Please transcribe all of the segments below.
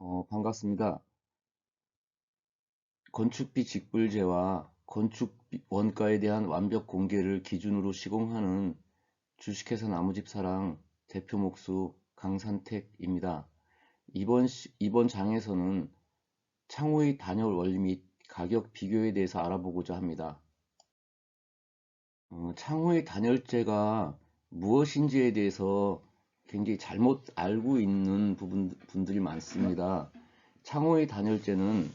반갑습니다. 건축비 직불제와 건축 원가에 대한 완벽 공개를 기준으로 시공하는 주식회사 나무집사랑 대표 목수 강산택입니다. 이번 장에서는 창호의 단열 원리 및 가격 비교에 대해서 알아보고자 합니다. 창호의 단열재가 무엇인지에 대해서 굉장히 잘못 알고 있는 분들이 많습니다. 창호의 단열재는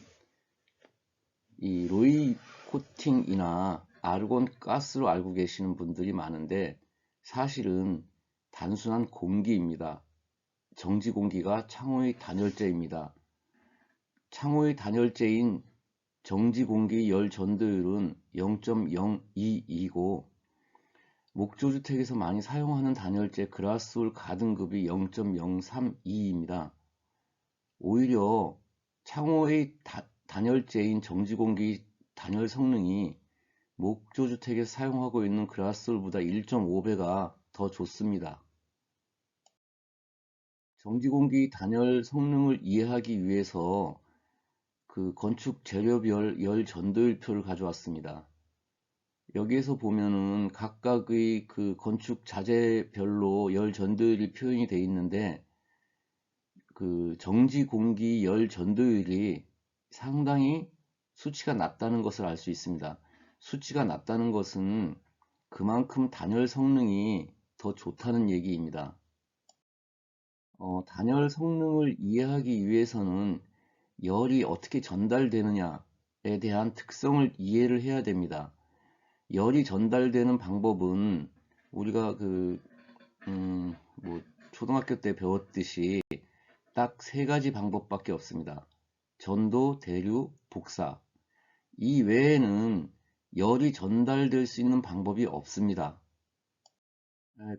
이 로이 코팅이나 아르곤 가스로 알고 계시는 분들이 많은데 사실은 단순한 공기입니다. 정지 공기가 창호의 단열재입니다. 창호의 단열재인 정지 공기 열 전도율은 0.022이고 목조주택에서 많이 사용하는 단열재 그라스홀 가등급이 0.032입니다. 오히려 창호의 단열재인 정지공기 단열 성능이 목조주택에서 사용하고 있는 그라스홀보다 1.5배가 더 좋습니다. 정지공기 단열 성능을 이해하기 위해서 그 건축 재료별 열 전도율표를 가져왔습니다. 여기에서 보면은 각각의 그 건축 자재별로 열 전도율이 표현이 되어 있는데 그 정지 공기 열 전도율이 상당히 수치가 낮다는 것을 알 수 있습니다. 수치가 낮다는 것은 그만큼 단열 성능이 더 좋다는 얘기입니다. 단열 성능을 이해하기 위해서는 열이 어떻게 전달되느냐에 대한 특성을 이해를 해야 됩니다. 열이 전달되는 방법은 우리가 뭐 초등학교 때 배웠듯이 딱 세 가지 방법밖에 없습니다. 전도, 대류, 복사. 이 외에는 열이 전달될 수 있는 방법이 없습니다.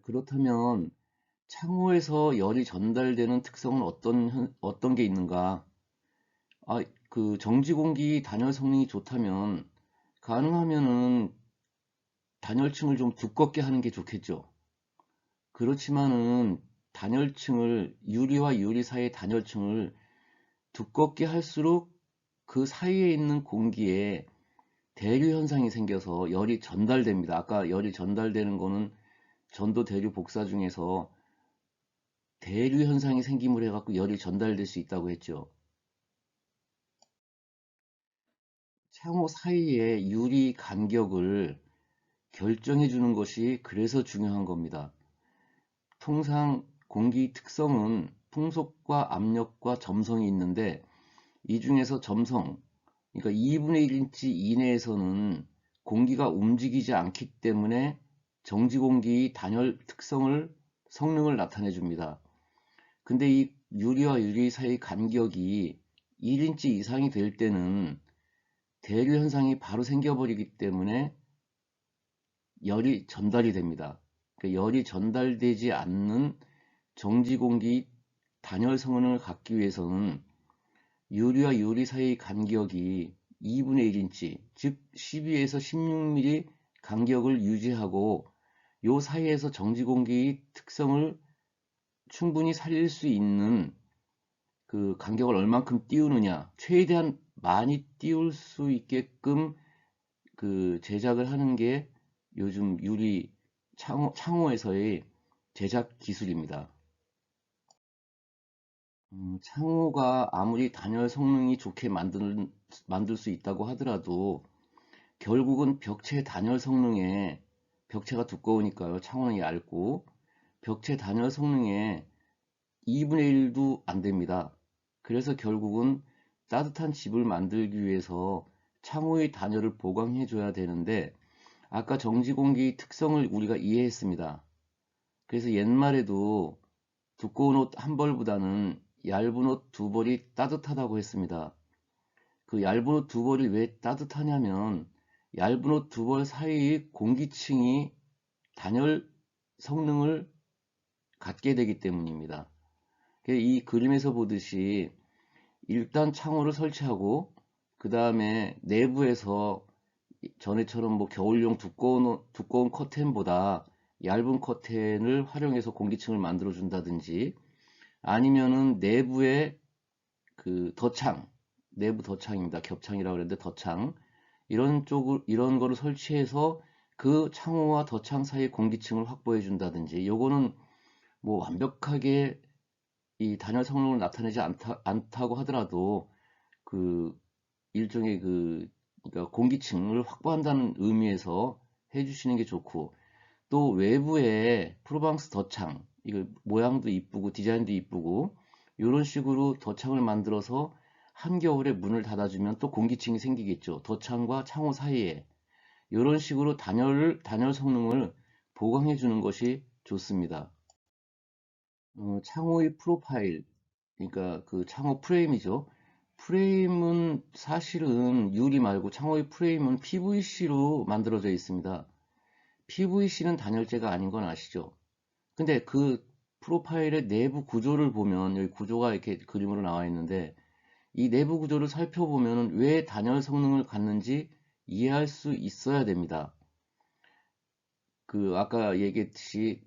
그렇다면 창호에서 열이 전달되는 특성은 어떤 게 있는가? 그 정지공기 단열 성능이 좋다면 가능하면은 단열층을 좀 두껍게 하는 게 좋겠죠. 그렇지만은 단열층을 유리와 유리 사이의 단열층을 두껍게 할수록 그 사이에 있는 공기에 대류 현상이 생겨서 열이 전달됩니다. 아까 열이 전달되는 거는 전도, 대류, 복사 중에서 대류 현상이 생김을 해갖고 열이 전달될 수 있다고 했죠. 창호 사이의 유리 간격을 결정해 주는 것이 그래서 중요한 겁니다. 통상 공기 특성은 풍속과 압력과 점성이 있는데 이 중에서 점성, 그러니까 2분의 1인치 이내에서는 공기가 움직이지 않기 때문에 정지공기 단열 성능을 나타내 줍니다. 근데 이 유리와 유리 사이 간격이 1인치 이상이 될 때는 대류 현상이 바로 생겨버리기 때문에 열이 전달이 됩니다. 그러니까 열이 전달되지 않는 정지공기 단열 성능을 갖기 위해서는 유리와 유리 사이 간격이 2분의 1인치, 즉 12에서 16mm 간격을 유지하고 요 사이에서 정지공기 특성을 충분히 살릴 수 있는 그 간격을 얼만큼 띄우느냐, 최대한 많이 띄울 수 있게끔 그 제작을 하는 게 요즘 유리 창호에서의 제작 기술입니다. 창호가 아무리 단열 성능이 좋게 만들 수 있다고 하더라도 결국은 벽체 단열 성능에 벽체가 두꺼우니까요. 창호는 얇고 벽체 단열 성능에 2분의 1도 안 됩니다. 그래서 결국은 따뜻한 집을 만들기 위해서 창호의 단열을 보강해 줘야 되는데 아까 정지공기 특성을 우리가 이해했습니다. 그래서 옛말에도 두꺼운 옷 한 벌보다는 얇은 옷 두 벌이 따뜻하다고 했습니다. 그 얇은 옷 두 벌이 왜 따뜻하냐면 얇은 옷 두 벌 사이의 공기층이 단열 성능을 갖게 되기 때문입니다. 이 그림에서 보듯이 일단 창호를 설치하고 그 다음에 내부에서 전에처럼 뭐 겨울용 두꺼운 커튼보다 얇은 커튼을 활용해서 공기층을 만들어 준다든지 아니면은 내부에 그 덧창, 내부 덧창입니다. 겹창이라고 그랬는데 덧창. 이런 거를 설치해서 그 창호와 덧창 사이 공기층을 확보해 준다든지, 요거는 뭐 완벽하게 이 단열 성능을 나타내지 않다고 하더라도 그 일종의 그러니까 공기층을 확보한다는 의미에서 해주시는 게 좋고, 또 외부에 프로방스 덧창, 이거 모양도 이쁘고 디자인도 이쁘고 이런 식으로 덧창을 만들어서 한겨울에 문을 닫아주면 또 공기층이 생기겠죠. 덧창과 창호 사이에 이런 식으로 단열 성능을 보강해 주는 것이 좋습니다. 창호의 프로파일, 그러니까 그 창호 프레임이죠. 프레임은 사실은 유리 말고 창호의 프레임은 PVC로 만들어져 있습니다. PVC는 단열재가 아닌 건 아시죠? 근데 그 프로파일의 내부 구조를 보면 여기 구조가 이렇게 그림으로 나와 있는데 이 내부 구조를 살펴보면 왜 단열 성능을 갖는지 이해할 수 있어야 됩니다. 그 아까 얘기했듯이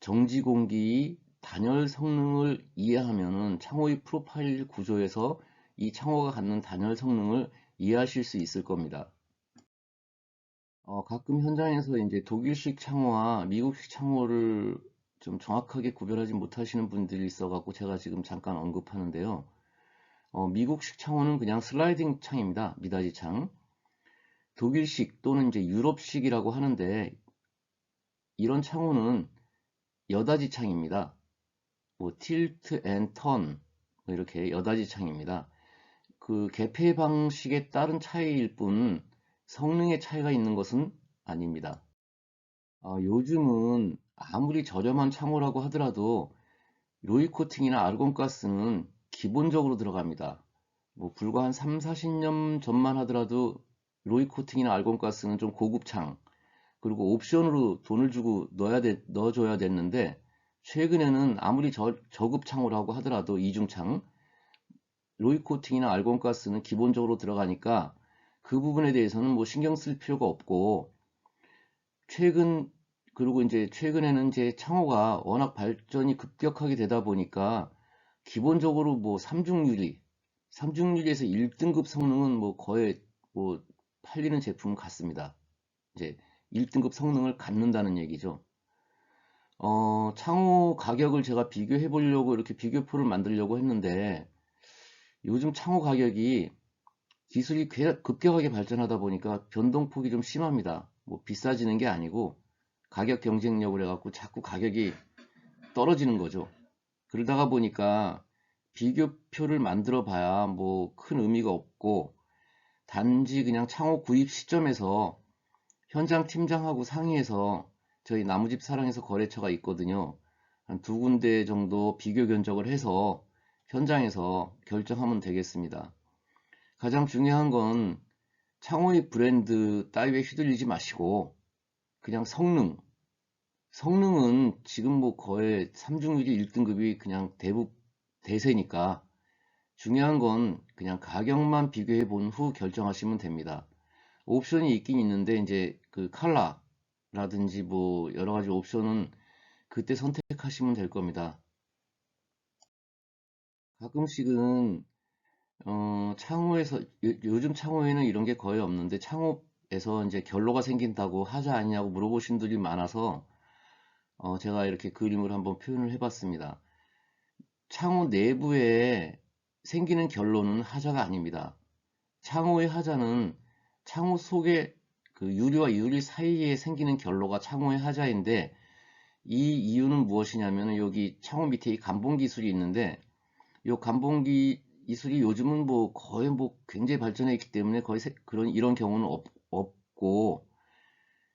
정지 공기 단열 성능을 이해하면은 창호의 프로파일 구조에서 이 창호가 갖는 단열 성능을 이해하실 수 있을 겁니다. 가끔 현장에서 이제 독일식 창호와 미국식 창호를 좀 정확하게 구별하지 못하시는 분들이 있어갖고 제가 지금 잠깐 언급하는데요. 미국식 창호는 그냥 슬라이딩 창입니다. 미닫이 창. 독일식 또는 이제 유럽식이라고 하는데 이런 창호는 여닫이 창입니다. 뭐 틸트 앤 턴 이렇게 여닫이 창입니다. 그 개폐 방식에 따른 차이일 뿐 성능의 차이가 있는 것은 아닙니다. 요즘은 아무리 저렴한 창호라고 하더라도 로이 코팅이나 아르곤가스는 기본적으로 들어갑니다. 뭐 불과 한 3, 40년 전만 하더라도 로이 코팅이나 아르곤가스는 좀 고급 창, 그리고 옵션으로 돈을 주고 넣어줘야 됐는데 최근에는 아무리 저급 창호라고 하더라도 이중창, 로이 코팅이나 알곤가스는 기본적으로 들어가니까 그 부분에 대해서는 뭐 신경 쓸 필요가 없고 최근 그리고 이제 최근에는 이제 창호가 워낙 발전이 급격하게 되다 보니까 기본적으로 뭐 삼중유리에서 1등급 성능은 뭐 거의 뭐 팔리는 제품 같습니다. 이제 1등급 성능을 갖는다는 얘기죠. 창호 가격을 제가 비교해 보려고 이렇게 비교표를 만들려고 했는데 요즘 창호 가격이 기술이 급격하게 발전하다 보니까 변동폭이 좀 심합니다. 뭐 비싸지는 게 아니고 가격 경쟁력을 해갖고 자꾸 가격이 떨어지는 거죠. 그러다가 보니까 비교표를 만들어 봐야 뭐 큰 의미가 없고 단지 그냥 창호 구입 시점에서 현장 팀장하고 상의해서 저희 나무집 사랑에서 거래처가 있거든요. 한 두 군데 정도 비교 견적을 해서 현장에서 결정하면 되겠습니다. 가장 중요한 건 창호의 브랜드 따위에 휘둘리지 마시고 그냥 성능은 지금 뭐 거의 삼중유리 1등급이 그냥 대세니까 중요한 건 그냥 가격만 비교해 본 후 결정하시면 됩니다. 옵션이 있긴 있는데 이제 그 컬러라든지 뭐 여러 가지 옵션은 그때 선택하시면 될 겁니다. 가끔씩은 창호에서 요즘 창호에는 이런 게 거의 없는데 창호에서 이제 결로가 생긴다고 하자 아니냐고 물어보신 분들이 많아서 제가 이렇게 그림을 한번 표현을 해봤습니다. 창호 내부에 생기는 결로는 하자가 아닙니다. 창호의 하자는 창호 속에 그 유리와 유리 사이에 생기는 결로가 창호의 하자인데 이 이유는 무엇이냐면 여기 창호 밑에 이 감봉 기술이 있는데 이 감봉기 기술이 요즘은 뭐 거의 뭐 굉장히 발전해 있기 때문에 거의 이런 경우는 없고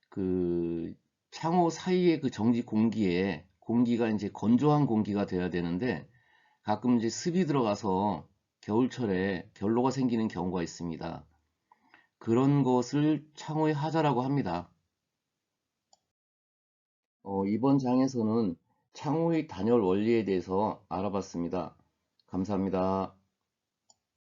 그 창호 사이의 그 정지 공기에 공기가 이제 건조한 공기가 돼야 되는데 가끔 이제 습이 들어가서 겨울철에 결로가 생기는 경우가 있습니다. 그런 것을 창호의 하자라고 합니다. 이번 장에서는 창호의 단열 원리에 대해서 알아봤습니다. 감사합니다.